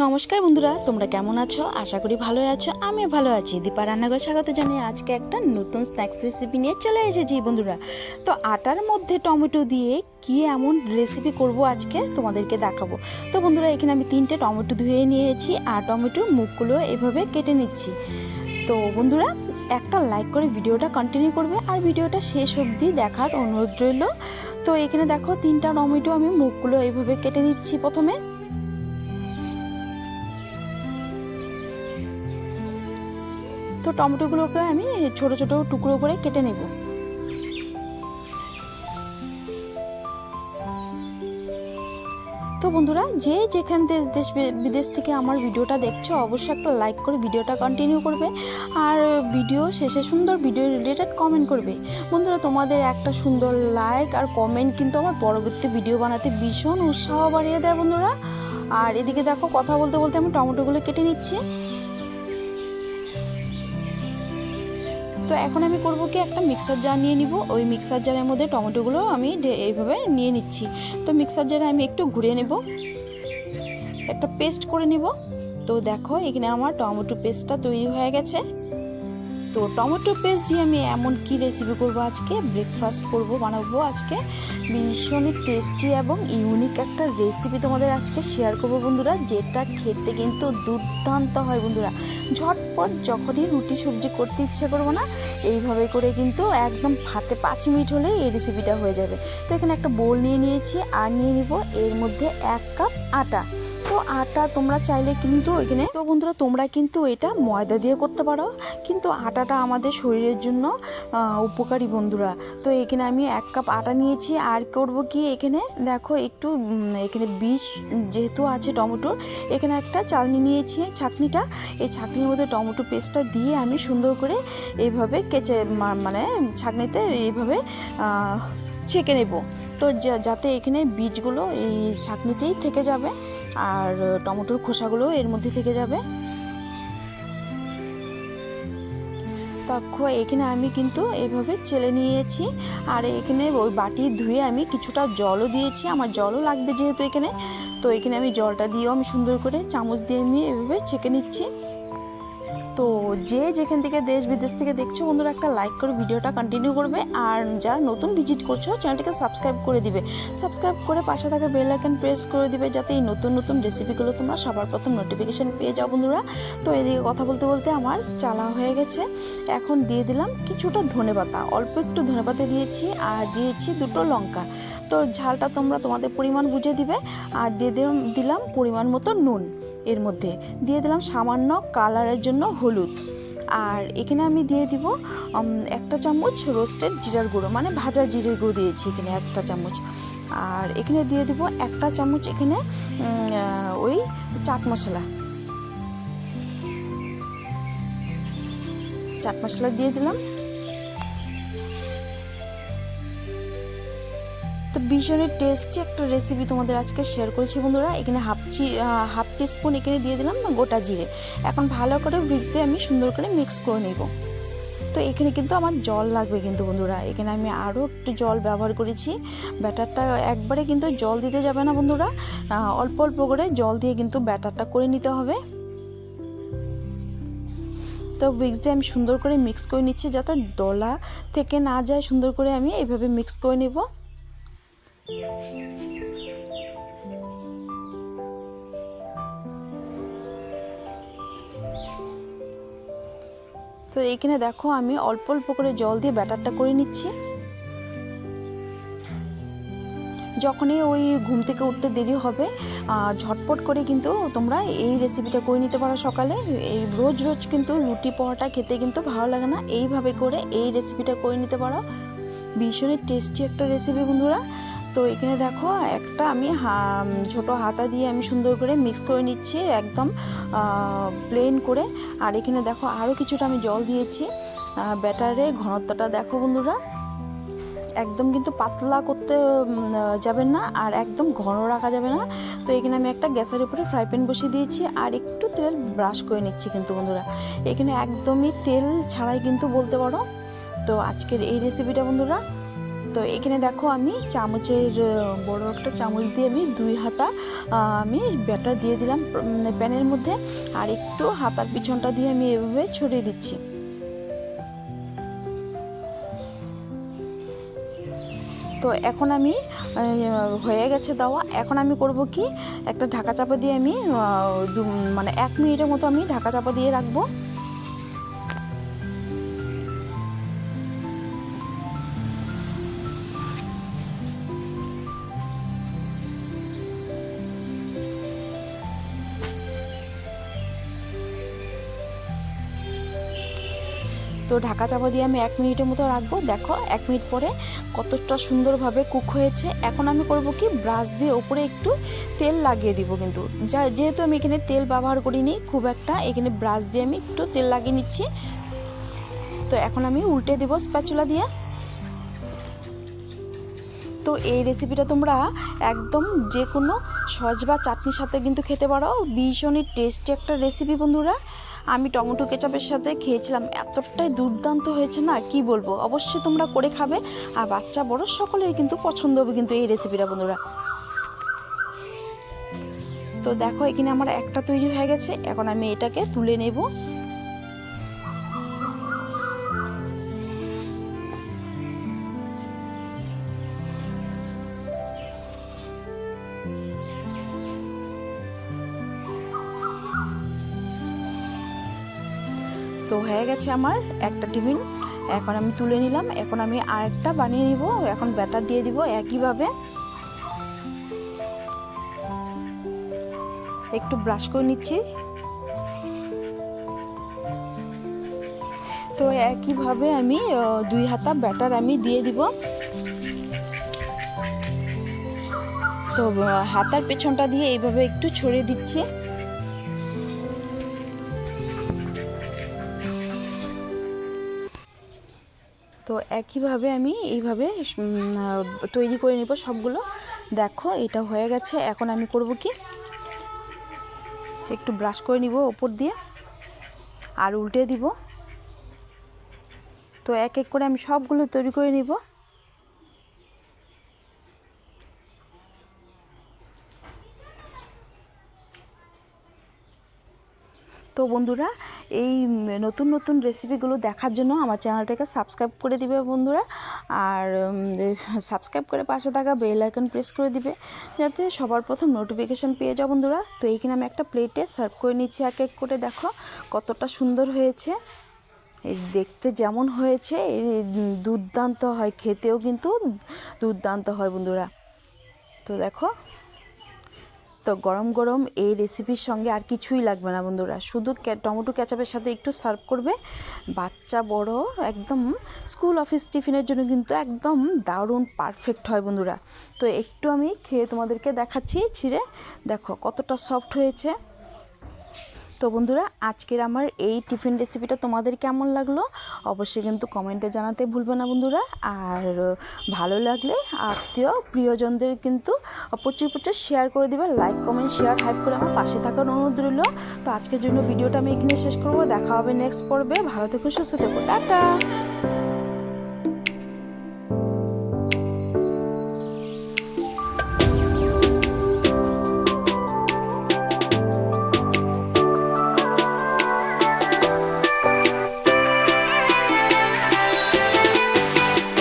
নমস্কার বন্ধুরা, তোমরা কেমন আছো? আশা করি ভালো আছো। আমি ভালো আছি। দীপা রান্নাঘর স্বাগত জানিয়ে আজকে একটা নতুন স্ন্যাক্স রেসিপি নিয়ে চলে এসেছি বন্ধুরা। তো আটার মধ্যে টমেটো দিয়ে কি এমন রেসিপি করব আজকে তোমাদেরকে দেখাবো। তো বন্ধুরা, এখানে আমি 3টে টমেটো ধুয়ে নিয়েছি আর টমেটোর মুখগুলো এভাবে কেটে নিচ্ছি। তো বন্ধুরা, একটা লাইক করে ভিডিওটা কন্টিনিউ করবে আর ভিডিওটা শেষ অবধি দেখার অনুরোধ রইল। তো এখানে দেখো 3টা টমেটো আমি মুখগুলো এইভাবে কেটে নিচ্ছি। প্রথমে তো টমেটোগুলোকে আমি ছোট ছোট টুকরো করে কেটে নেব। তো বন্ধুরা, যে যেখান দেশ বিদেশ থেকে আমার ভিডিওটা দেখছো অবশ্যই একটা লাইক করে ভিডিওটা কন্টিনিউ করবে আর ভিডিও শেষে সুন্দর ভিডিও রিলেটেড কমেন্ট করবে। বন্ধুরা, তোমাদের একটা সুন্দর লাইক আর কমেন্ট কিন্তু আমার পরবর্তী ভিডিও বানাতে ভীষণ উৎসাহ বাড়িয়ে দেয় বন্ধুরা। আর এদিকে দেখো, কথা বলতে বলতে আমি টমেটোগুলো কেটে নিচ্ছি। তো এখন আমি করব কি, একটা মিক্সার জার নিয়ে নিব। ওই মিক্সার জারের মধ্যে টমেটোগুলো আমি এইভাবে নিয়ে নিচ্ছি। তো মিক্সার জারে আমি একটু ঘুরিয়ে নেব, একটা পেস্ট করে নিব। তো দেখো, এখানে আমার টমেটো পেস্টটা তৈরি হয়ে গেছে। তো টমেটো পেস্ট দিয়ে আমি এমন কি রেসিপি করব আজকে, ব্রেকফাস্ট বানাবো আজকে ভীষণই টেস্টি এবং ইউনিক একটা রেসিপি তোমাদের আজকে শেয়ার করব বন্ধুরা, যেটা খেতে কিন্তু দুর্দান্ত হয় বন্ধুরা। ঝটপট যখনই রুটি সবজি করতে ইচ্ছে করবো না, এইভাবে করে কিন্তু একদম হাতে 5 মিনিট হলেই এই রেসিপিটা হয়ে যাবে। তো এখানে একটা বোল নিয়ে নিয়েছি আর নিয়ে নিব এর মধ্যে 1 কাপ আটা। তো আটা তোমরা চাইলে কিন্তু এখানে, তো বন্ধুরা তোমরা কিন্তু এটা ময়দা দিয়ে করতে পারো, কিন্তু আটাটা আমাদের শরীরের জন্য উপকারী বন্ধুরা। তো এখানে আমি 1 কাপ আটা নিয়েছি। আর করব কি, এখানে দেখো একটু এখানে বীজ যেহেতু আছে টমেটোর, এখানে একটা চালনি নিয়েছি, ছাঁকনিটা। এই ছাঁকনির মধ্যে টমেটো পেস্টটা দিয়ে আমি সুন্দর করে এইভাবে কেচে মানে ছাঁকনিতে এইভাবে ছেঁকে নেব। তো যাতে এখানে বীজগুলো এই ছাঁকনিতেই থেকে যাবে আর টমেটোর খোসাগুলো এর মধ্যে থেকে যাবে। দেখো, এখানে আমি কিন্তু এইভাবে চেলে নিয়েছি আর এখানে ওই বাটি ধুয়ে আমি কিছুটা জলও দিয়েছি, আমার জলও লাগবে যেহেতু এখানে। তো এখানে আমি জলটা দিয়েও আমি সুন্দর করে চামচ দিয়ে আমি এভাবে ছেঁকে নিচ্ছি। তো যে যেখান থেকে দেশ বিদেশ থেকে দেখছো বন্ধুরা, একটা লাইক করে ভিডিওটা কন্টিনিউ করবে আর যারা নতুন ভিজিট করছো চ্যানেলটিকে সাবস্ক্রাইব করে দিবে। সাবস্ক্রাইব করে পাশে থাকা বেল আইকন প্রেস করে দিবে, যাতে এই নতুন নতুন রেসিপিগুলো তোমরা সবার প্রথম নোটিফিকেশান পেয়ে যাও বন্ধুরা। তো এদিকে কথা বলতে বলতে আমার চালা হয়ে গেছে। এখন দিয়ে দিলাম কিছুটা ধনেপাতা, অল্প একটু ধনেপাতা দিয়েছি আর দিয়েছি 2টো লঙ্কা। তো ঝালটা তোমরা তোমাদের পরিমাণ বুঝে দিবে। আর দিয়ে দিলাম পরিমাণ মতো নুন। এর মধ্যে দিয়ে দিলাম সামান্য কালারের জন্য হলুদ। আর এখানে আমি দিয়ে দিব 1টা চামচ রোস্টেড জিরার গুঁড়ো, মানে ভাজা জিরের গুঁড়ো দিয়েছি এখানে 1টা চামচ। আর এখানে দিয়ে দিব 1টা চামচ এখানে ওই চাট মশলা দিয়ে দিলাম। তো ভীষণই টেস্টি একটা রেসিপি তোমাদের আজকে শেয়ার করেছি বন্ধুরা। এখানে হাফ টিস্পুন এখানে দিয়ে দিলাম গোটা জিরে। এখন ভালো করে মিক্স দিয়ে আমি সুন্দর করে মিক্স করে নেব। তো এখানে কিন্তু আমার জল লাগবে কিন্তু বন্ধুরা, এখানে আমি আরও একটু জল ব্যবহার করেছি। ব্যাটারটা একবারে কিন্তু জল দিতে যাবে না বন্ধুরা, অল্প অল্প করে জল দিয়ে কিন্তু ব্যাটারটা করে নিতে হবে। তো মিক্স দিয়ে আমি সুন্দর করে মিক্স করে নিচ্ছি, যাতে দলা থেকে না যায়। সুন্দর করে আমি এইভাবে মিক্স করে নেব। তো এইখানে দেখো, আমি অল্প অল্প করে জল দিয়ে ব্যাটারটা করে নিচ্ছি। যখনই ওই ঘুম থেকে উঠতে দেরি হবে, ঝটপট করে কিন্তু তোমরা এই রেসিপিটা করে নিতে পারো সকালে। এই রোজ রোজ কিন্তু রুটি পরোটা খেতে কিন্তু ভালো লাগে না, এইভাবে করে এই রেসিপিটা করে নিতে পারো। ভীষণই টেস্টি একটা রেসিপি বন্ধুরা। তো এখানে দেখো, একটা আমি ছোটো হাতা দিয়ে আমি সুন্দর করে মিক্স করে নিচ্ছি, একদম প্লেন করে। আর এখানে দেখো আরও কিছুটা আমি জল দিয়েছি। ব্যাটারের ঘনত্বটা দেখো বন্ধুরা, একদম কিন্তু পাতলা করতে যাবেন না আর একদম ঘন রাখা যাবে না। তো এখানে আমি একটা গ্যাসের উপরে ফ্রাই প্যান বসিয়ে দিয়েছি আর একটু তেল ব্রাশ করে নিচ্ছি কিন্তু বন্ধুরা। এখানে একদমই তেল ছাড়াই কিন্তু বলতে পারো। তো আজকের এই রেসিপিটা বন্ধুরা তো এখানে দেখো আমি চামচের বড় একটা চামচ দিয়ে আমি 2 হাতা আমি ব্যাটার দিয়ে দিলাম প্যানের মধ্যে, আর একটু হাতার পিছনটা দিয়ে আমি এভাবে ছড়িয়ে দিচ্ছি। তো এখন আমি হয়ে গেছে দেওয়া। এখন আমি করব কি, একটা ঢাকা চাপা দিয়ে আমি মানে 1 মিনিটের মতো আমি ঢাকা চাপা দিয়ে রাখবো। তো ঢাকা চাপা দিয়ে আমি 1 মিনিটের মতো রাখবো। দেখো 1 মিনিট পরে কতটা সুন্দরভাবে কুক হয়েছে। এখন আমি করব কি, ব্রাশ দিয়ে উপরে একটু তেল লাগিয়ে দিব, কিন্তু যেহেতু আমি এখানে তেল ব্যবহার করিনি খুব একটা, এখানে ব্রাশ দিয়ে আমি একটু তেল লাগিয়ে নিচ্ছি। তো এখন আমি উল্টে দিব স্প্যাচুলা দিয়ে। তো এই রেসিপিটা তোমরা একদম যে কোনো সস বা চাটনির সাথে কিন্তু খেতে পারো, ভীষণই টেস্টি একটা রেসিপি বন্ধুরা। আমি টমেটো কেচাপের সাথে খেয়েছিলাম, এতটাই দুর্দান্ত হয়েছে না, কি বলবো। অবশ্যই তোমরা করে খাবে, আর বাচ্চা বড় সকলের কিন্তু পছন্দ হবে কিন্তু এই রেসিপিটা বন্ধুরা। তো দেখো এখানে আমার একটা তৈরি হয়ে গেছে, এখন আমি এটাকে তুলে নেব। তো হয়ে গেছে আমার একটা টিফিন, এখন আমি তুলে নিলাম। এখন আমি আরেকটা বানিয়ে নিব, এখন ব্যাটার দিয়ে দিব একইভাবে। একটু ব্রাশ করে নিচ্ছি। তো একইভাবে আমি 2 হাতা ব্যাটার আমি দিয়ে দিব। তো হাতার পেছনটা দিয়ে এইভাবে একটু ছড়িয়ে দিচ্ছি। তো একইভাবে আমি এইভাবে তৈরি করে নেব সবগুলো। দেখো এটা হয়ে গেছে। এখন আমি করব কি, একটু ব্রাশ করে নিব ওপর দিয়ে, আর উল্টে দিব। তো এক এক করে আমি সবগুলো তৈরি করে নিব। তো বন্ধুরা, এই নতুন নতুন রেসিপিগুলো দেখার জন্য আমার চ্যানেলটাকে সাবস্ক্রাইব করে দিবে বন্ধুরা, আর সাবস্ক্রাইব করে পাশে থাকা বেল আইকন প্রেস করে দিবে, যাতে সবার প্রথম নোটিফিকেশান পেয়ে যাও বন্ধুরা। তো এইখানে আমি একটা প্লেটে সার্ভ করে নিচ্ছি এক এক করে। দেখো কতটা সুন্দর হয়েছে, এই দেখতে যেমন হয়েছে দুর্দান্ত হয়, খেতেও কিন্তু দুর্দান্ত হয় বন্ধুরা। তো দেখো, তো গরম গরম এই রেসিপির সঙ্গে আর কিছুই লাগবে না বন্ধুরা, শুধু টমেটো কেচাপের সাথে একটু সার্ভ করবে। বাচ্চা বড় একদম স্কুল অফিস টিফিনের জন্য কিন্তু একদম দারুণ পারফেক্ট হয় বন্ধুরা। তো একটু আমি খেয়ে তোমাদেরকে দেখাচ্ছি ছিঁড়ে, দেখো কতটা সফট হয়েছে। তো বন্ধুরা, আজকের আমার এই টিফিন রেসিপিটা তোমাদের কেমন লাগলো অবশ্যই কিন্তু কমেন্টে জানাতে ভুলবে না বন্ধুরা। আর ভালো লাগলে আত্মীয় প্রিয়জনদের কিন্তু প্রচুর প্রচুর শেয়ার করে দিবে, লাইক কমেন্ট শেয়ার হাইপ করে আমার পাশে থাকার অনুরোধ রইল। তো আজকের জন্য ভিডিওটা আমি এখানে শেষ করবো, দেখা হবে নেক্সট পর্বে। ভালো থেকো, সুস্থ থেকো, টাটা।